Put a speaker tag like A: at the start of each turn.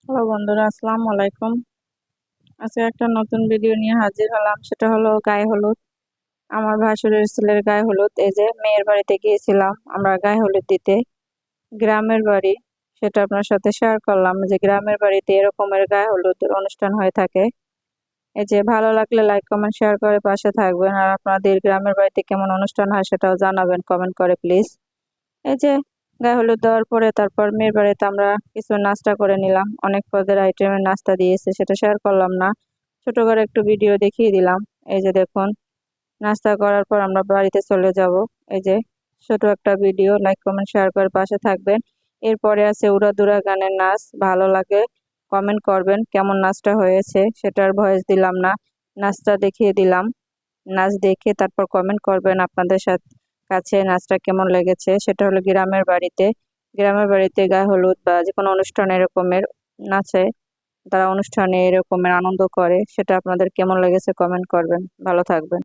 A: Hello বন্ধুরা, আসসালামু আলাইকুম। আজকে একটা নতুন ভিডিও নিয়ে হাজির হলাম। সেটা হলো গায়ে হলুদ। আমার ভাসুরের ছেলের গায়ে হলুদ। এই যে মেয়ের বাড়িতে গিয়েছিলাম আমরা গায়ে হলুদ দিতে, গ্রামের বাড়ি। সেটা আপনার সাথে শেয়ার করলাম যে গ্রামের বাড়িতে এরকমের গায়ে হলুদ অনুষ্ঠান হয়ে থাকে। এই যে ভালো লাগলে লাইক কমেন্ট শেয়ার করে পাশে থাকবেন, আর আপনাদের গ্রামের বাড়িতে কেমন অনুষ্ঠান হয় সেটাও জানাবেন কমেন্ট করে প্লিজ। এই যে গায়ে হলুদ দেওয়ার পরে তারপর মেয়ের বাড়িতে আমরা কিছু নাস্তা করে নিলাম। অনেক পদের আইটেমের নাস্তা দিয়েছে, সেটা শেয়ার করলাম না, ছোট করে একটু ভিডিও দেখিয়ে দিলাম। এই যে দেখুন, নাস্তা করার পর আমরা বাড়িতে চলে যাব। এই যে ছোট একটা ভিডিও, লাইক কমেন্ট শেয়ার করে পাশে থাকবেন। এরপরে আছে উড়াদুরা গানের নাচ। ভালো লাগে কমেন্ট করবেন কেমন নাচটা হয়েছে। সেটার ভয়েস দিলাম না, নাচটা দেখিয়ে দিলাম। নাচ দেখে তারপর কমেন্ট করবেন আপনাদের সাথে কাছে নাচটা কেমন লেগেছে। সেটা হলো গ্রামের বাড়িতে। গ্রামের বাড়িতে গায়ে হলুদ বা যে কোনো অনুষ্ঠানে এরকমের নাচে, তারা অনুষ্ঠানে এরকমের আনন্দ করে। সেটা আপনাদের কেমন লেগেছে কমেন্ট করবেন। ভালো থাকবেন।